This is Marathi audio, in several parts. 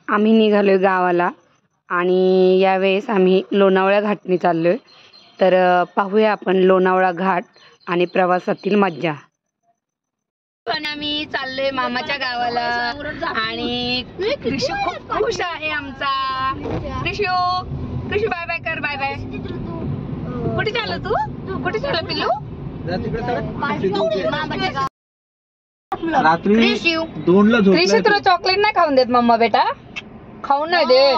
आम्ही निघालोय गावाला आणि यावेळेस आम्ही लोणावळा घाटने चाललोय। तर पाहूया आपण लोणावळा घाट आणि प्रवासातील मज्जा। पण आम्ही चाललोय मामाच्या गावाला आणि कृषू खूप खुश आहे आमचा। कृषू बाय बाय कर, बाय बाय। कुठे चाललो तू? कुठे चाललो पिल्लू? रात्री 2ला झोपलाय। कृषू तुला चॉकलेट नाही खाऊन देत मम्मा बेटा? खाऊन नाही देत।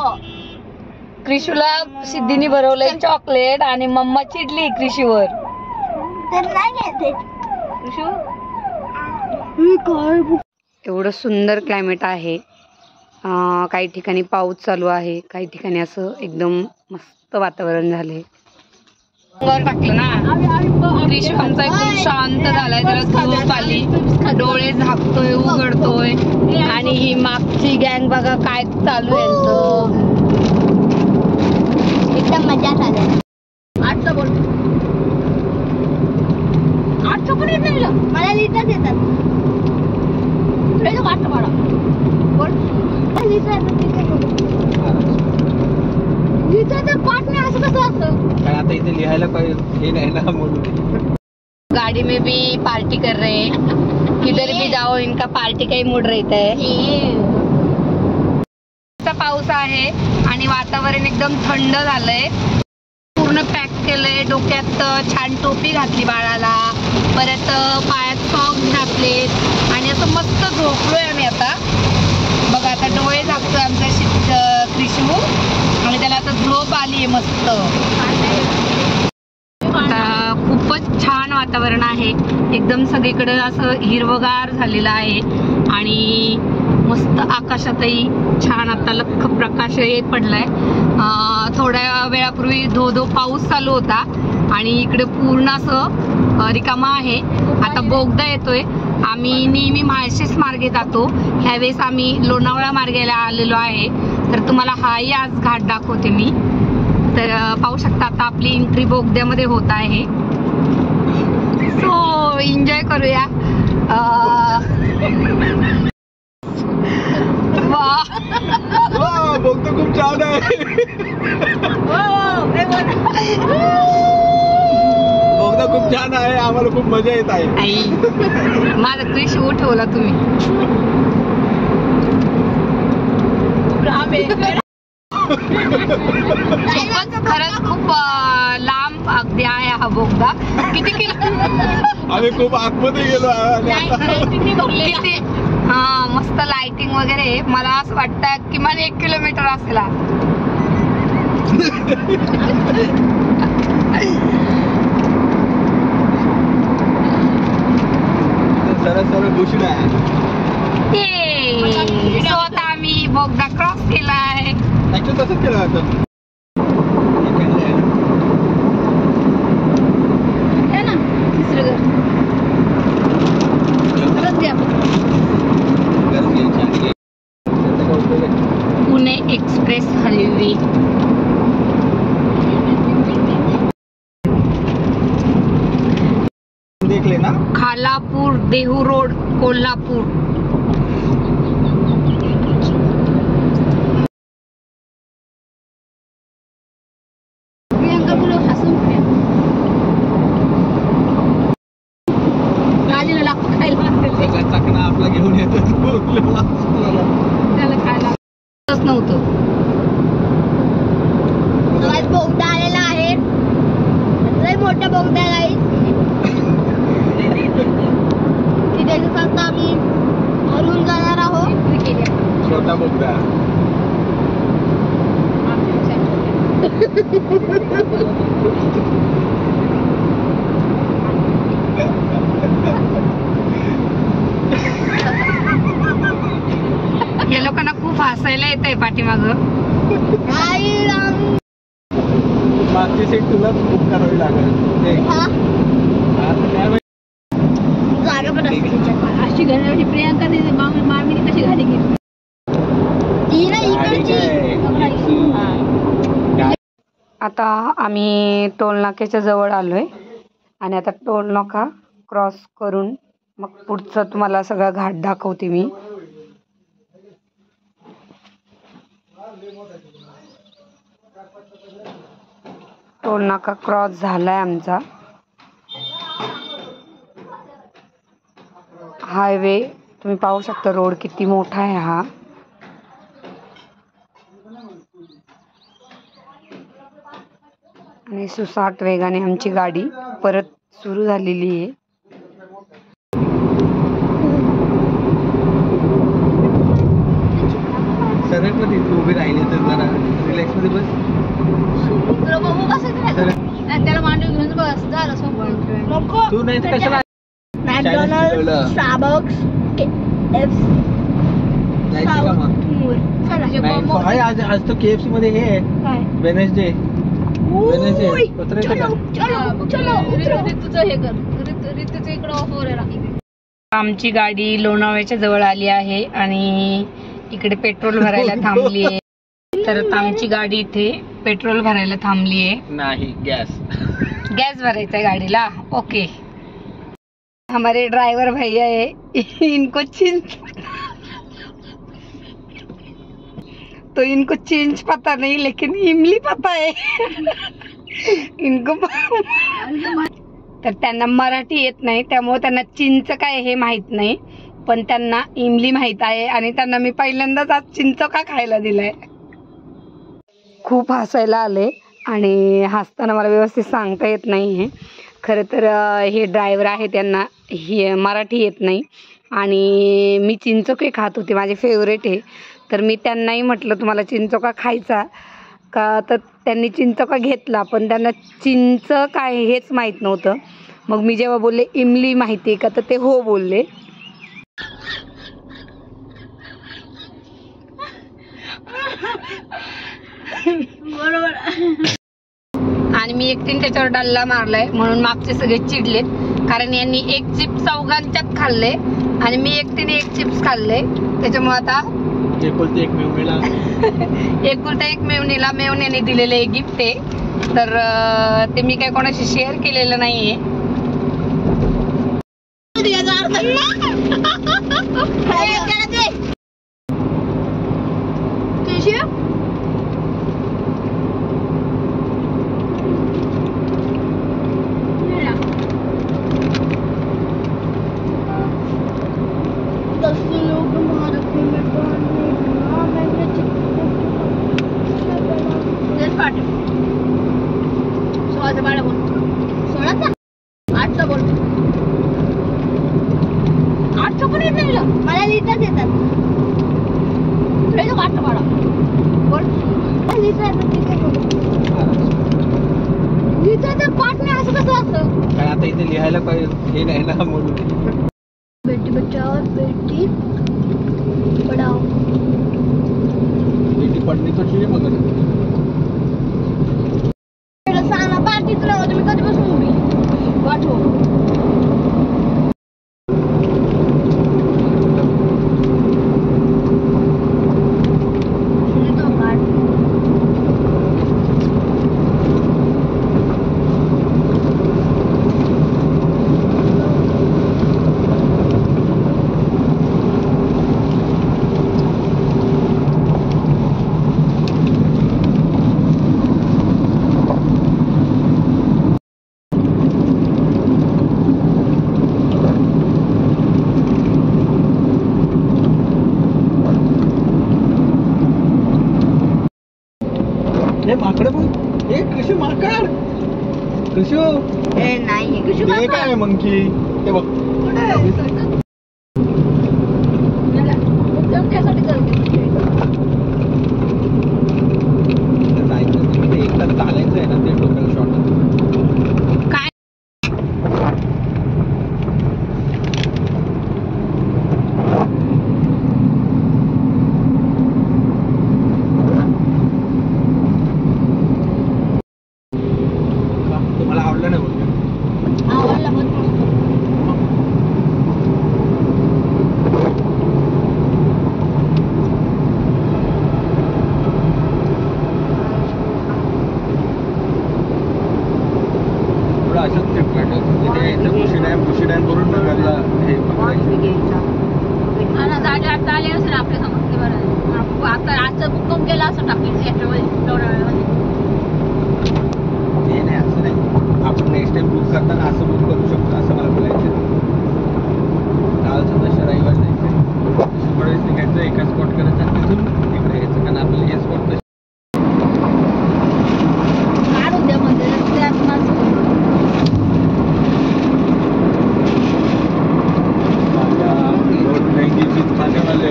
कृषूला सिद्धीने भरवलंय चॉकलेट आणि मम्मा चिडली कृषूवर। एवढं सुंदर क्लायमेट आहे। काही ठिकाणी पाऊस चालू आहे, काही ठिकाणी असं एकदम मस्त वातावरण झाले। वर टाकलं ना कृषू आमचा एकदम शांत झालाय, जरा झोप आली, डोळे झाकतोय उघडतोय आणि ही मागची गँग बघा काय चालू आहे यांचं, एकदम मजा झाली। आठचं बोल, आठचं पण येत नाही मला, लिहिताच येतात। आता इथे लिहायला हे नाही ना म्हणून। गाड़ी में भी पार्टी कर रहे हैं, किधर भी जाओ इनका पार्टी का ही मूड रहता है। पाऊस आहे आणि वातावरण एकदम थंड झालंय, पूर्ण पॅक केलंय, डोक्यात छान टोपी घातली बाळाला, परत पायात सॉक्स घातलेत आणि असं मस्त झोपलोय आम्ही आता। बघा आता डोळे झाकतोय आमचा कृषू आणि त्याला आता झोप आलीये मस्त। आता खूपच छान वातावरण आहे, एकदम सगळीकडे असं हिरवगार झालेलं आहे आणि मस्त आकाशातही छान आता लख्ख प्रकाश पडलाय। थोड्या वेळापूर्वी धो पाऊस चालू होता आणि इकडे पूर्ण असं रिकामा आहे। आता बोगदा येतोय, आम्ही नेहमी माळशेज मार्गे जातो, ह्यावेळेस आम्ही लोणावळा मार्गाला आलेलो आहे। तर तुम्हाला हाही आज घाट दाखवते मी। तर पाहू शकता आता आपली एंट्री बोगद्यामध्ये होत आहे, सो एन्जॉय करूया। बोगदा खूप छान आहे, बोगदा खूप छान आहे, आम्हाला खूप मजा येत आहे। माझा कृषू उठवला तुम्ही। खरंच खूप लांब अगदी आहे हा बोगदा। किती आम्ही खूप आतमध्ये गेलो किती मस्त लाइटिंग वगैरे, मला असं वाटतं किमान 1 किलोमीटर असेल। सरळ घुसला आहे। आता आम्ही बोगदा क्रॉस केलाय। तसंच केलं होतं ना पुणे एक्सप्रेस हायवे। देखले ना, खालापूर देहू रोड कोल्हापूर। चकना आपला घेऊन येतो त्याला खायला नव्हतं। बोगदा आलेला आहे, लय मोठा बोगदा आहे की त्याच्यात आम्ही हरून जाणार आहोत। छोटा बोगदा या लोकांना खूप हसायला येतंय पाठीमाग। मागची सीट तुला बुक करावी लागेल। अशी घराची प्रियांका मामीने कशी गाडी घेतली? आता आम्ही टोल नाक्याच्या जवळ आलोय आणि आता टोल नाका क्रॉस करून मग पुढचं तुम्हाला सगळं घाट दाखवते मी। टोल नाका क्रॉस झालाय आमचा. हायवे तुम्ही पाहू शकता, रोड किती मोठा आहे हा. आणि सुसाट वेगाने आमची गाडी परत सुरू झालेली आहे. सरळ मध्ये उभी राहिली तर जरा रिलॅक्स मध्ये बस. त्याला मांडव घेऊन बस झालं सोबत. तू नाही तर कशाला मॅकडॉनल्ड्स, स्टारबक्स, जायचं का मग? नाही आहे आज तो KFC मध्ये हे आहे वेनेसडे. पत्र येतं का? ऋतूचं हे कर, ऋतूचं इकडं ऑफर आहे. आमची गाडी लोणावळ्याच्या जवळ आली आहे आणि इकडे पेट्रोल भरायला थांबली आहे. तर आता आमची गाडी इथे पेट्रोल भरायला थांबली आहे. नाही, गॅस भरायचा है गाड़ीला. ओके. हमारे ड्राइवर भैया है, इनको चेंज पता नहीं लेकिन इमली पता है. इनको तर त्यांना मराठी येत नाही, त्यामुळे त्यांना चिंच काय हे माहित नाही, पण त्यांना इमली माहित आहे. आणि त्यांना मी पहिल्यांदाच आज चिंच का खायला दिलाय. खूप हसायला आले आणि हसताना मला व्यवस्थित सांगता येत नाही आहे. खरं तर हे ड्रायव्हर आहे, त्यांना हे मराठी येत नाही आणि मी चिंचोके खात होते, माझे फेवरेट आहे. तर मी त्यांनाही म्हटलं तुम्हाला चिंचोका खायचा का, तर त्यांनी चिंचोका घेतला, पण त्यांना चिंच काय हेच माहीत नव्हतं. मग मी जेव्हा बोलले इमली माहिती आहे का, तर ते हो बोलले. बरोबर. आणि मी एकटीने त्याच्यावर डल्ला मारलाय म्हणून मागचे सगळे चिडलेत, कारण यांनी एक चिप्स चौघांच्यात खाल्ले आणि मी एकटीने एक चिप्स खाल्ले. त्याच्यामुळे आता एकुलता एक मेवणीला मेवण्याने दिलेले गिफ्ट आहे. तर ते मी काय कोणाशी शेअर केलेलं नाहीये. मला लिहिताच येतात. लिहिताचं पाठ नाही असं कसं असतं काय आता इथे लिहायला काय हे नाही ना म्हणून. बेटी बचाओ बेटी पढाओ. बेटी पडली तर ठीक मग सांग ना पाठी तुला तुम्ही कधीपासून उभी पाठव. माकड बघ, हे कृषी माकड. कृषू हे नाही हे काय मंकी, हे बघ एकदा चालायचं आहे ना ते डोक्याला शॉट. काय तुम्हाला आवडलं नाही बोलतो. आवडला पण होऊन गेला असं टाकलं याच्यामध्ये तेवढ्या वेळामध्ये. ते नाही असं नाही, आपण नेक्स्ट टाइम बुक करताना असं बुक करू शकतो असं मला बोलायचं. काल समजा रविवार जायचं, शुक्रवारीच निघायचं, एका स्पॉट करायचं आणि तिथून इकडे यायचं, कारण आपल्याला हे स्पॉट काढून द्या म्हणजे त्यात माझं खाण्यावाले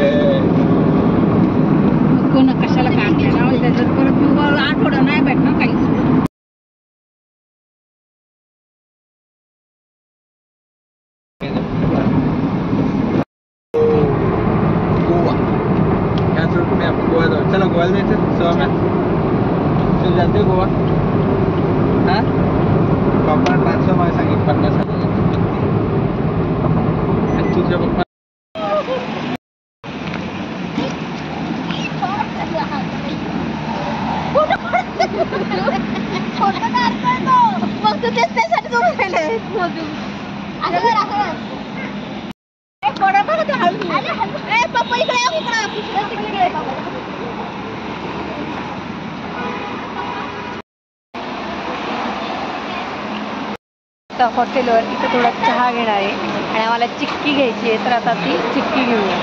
कोण कशाला काढणार त्याच्यात परत आठवडा नाही भेटणार काहीच. गोवा याच रूटने आपण गोवा जाऊ. चला गोव्याला जायचं. सहमत चल जाते गोवा. हा पप्पा ट्रान्सफर मला सांगितलं 50,000 आणि तुझ्या पप्पा मग तू तेच त्यासाठी जोडून गेले असं कर असं कर. पडा बघ ते हळू. ए पप्पा इकडे ये, इकडे तिकडे. तर हॉटेलवर इथं थोडा चहा घेणार आहे आणि आम्हाला चिक्की घ्यायची आहे, तर आता ती चिक्की घेऊया.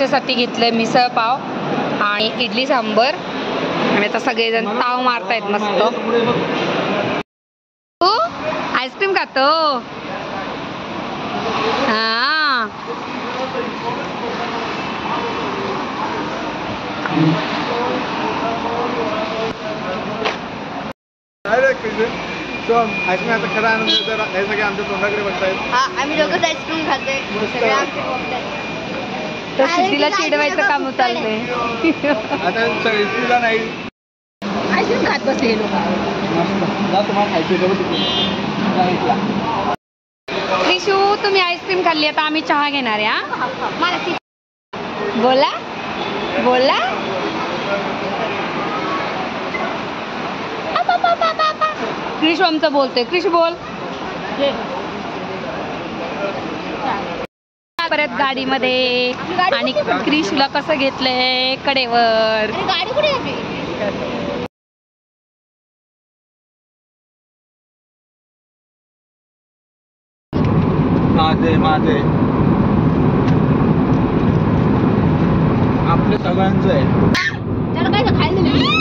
साठी घेतलंय मिसळ पाव आणि इडली सांबर आणि आता सगळेजण ताव मारतायत मस्त. तू आईस्क्रीम खातो? हा आईस्क्रीम आता खरा आनंद सगळे आमच्या तोंडाकडे बघतायत. आम्ही दोघंच आईस्क्रीम खातोय. सगळे आमचे बघतायत. तर सिद्धीला चिडवायचं काम चाललंय. आता सिद्धीला नाही आईस्क्रीम खात बसले लोक. जा तुम्हाला खायचं त्रिशू, तुम्ही आईस्क्रीम खाल्ली, आता आम्ही चहा घेणार आहे. हा मला बोला बोला. क्रिश आमचं बोलतोय. क्रिश बोल. परत गाडीमध्ये आणि क्रिशला कसं घेतलंय कडेवर. गाडी कुठे आहे? माझे आपलं सगळ्यांचं आहे. त्याला काय खायला दिलं?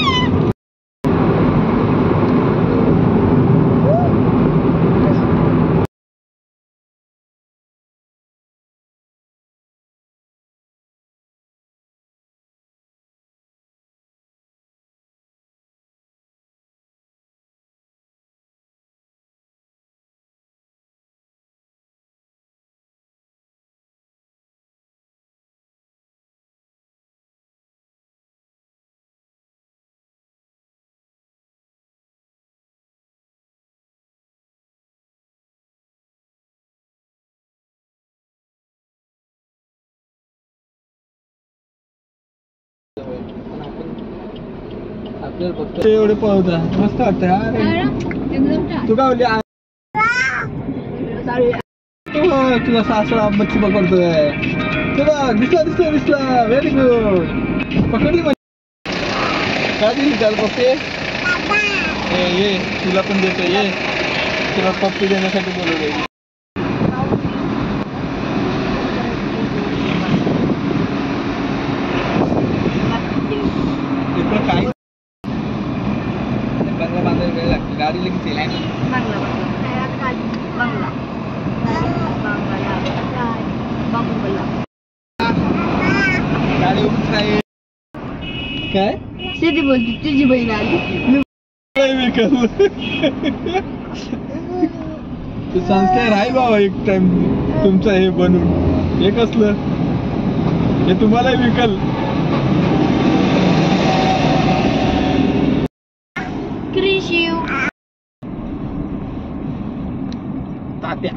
एवढे पळवता मस्त वाटतं यार. तू काय बोलली? तुझा सासरा मच्छी पकडतोय. तुला दिसला व्हेरी गुड. पकडली मच्छी. काय दिली त्याला पप्पी? ये तुला पण देतो. ये तुला पप्पी देण्यासाठी बोलवलंय. काय वेळ लागतो गाडी लगेच येईल. गाडी उभीच राहील. काय शेती बोलते तुझी बहीण आली. तू संस्कार राहील बाबा एक टाइम तुमचं हे बनून. हे कसलं हे तुम्हालाही विकल. तात्या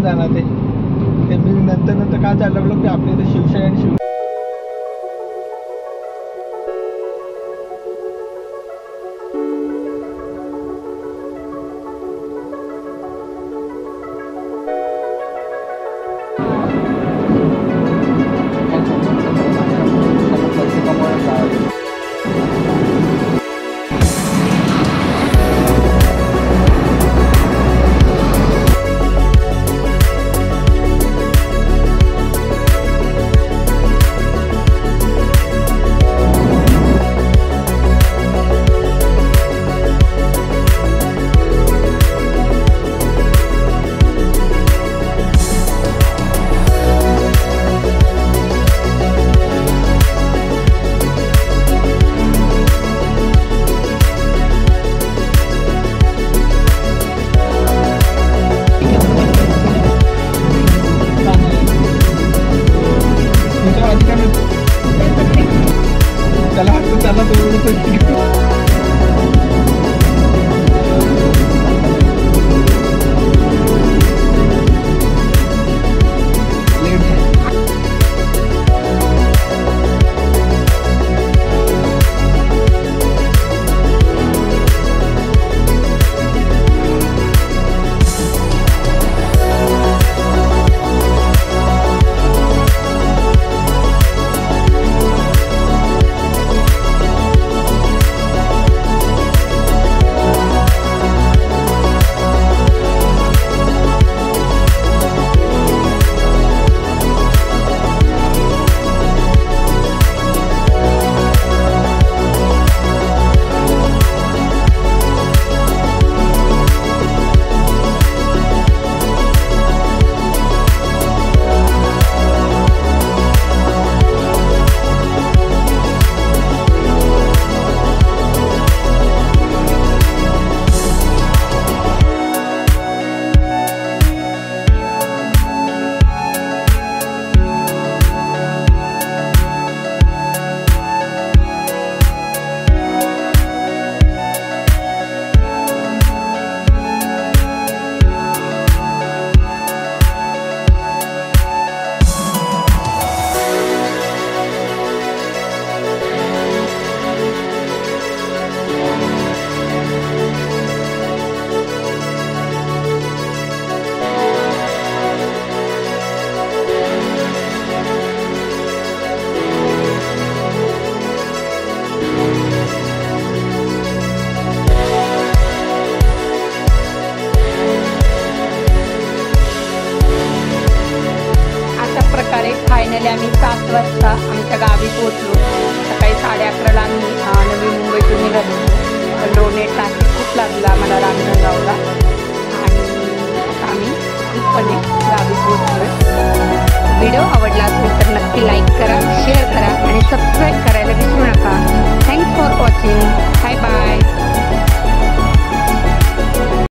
जाणार ते मी नंतर काय चाललं लागलो की आपल्या इथे शिवशाही आणि शिव त्याला फायनली आम्ही 7 वाजता आमच्या गावी पोहोचलो. सकाळी 11:30ला आम्ही नवी मुंबईतून निघालो. पण रोडने ट्रॅफिक खूप लागला आम्हाला रांजणगावला.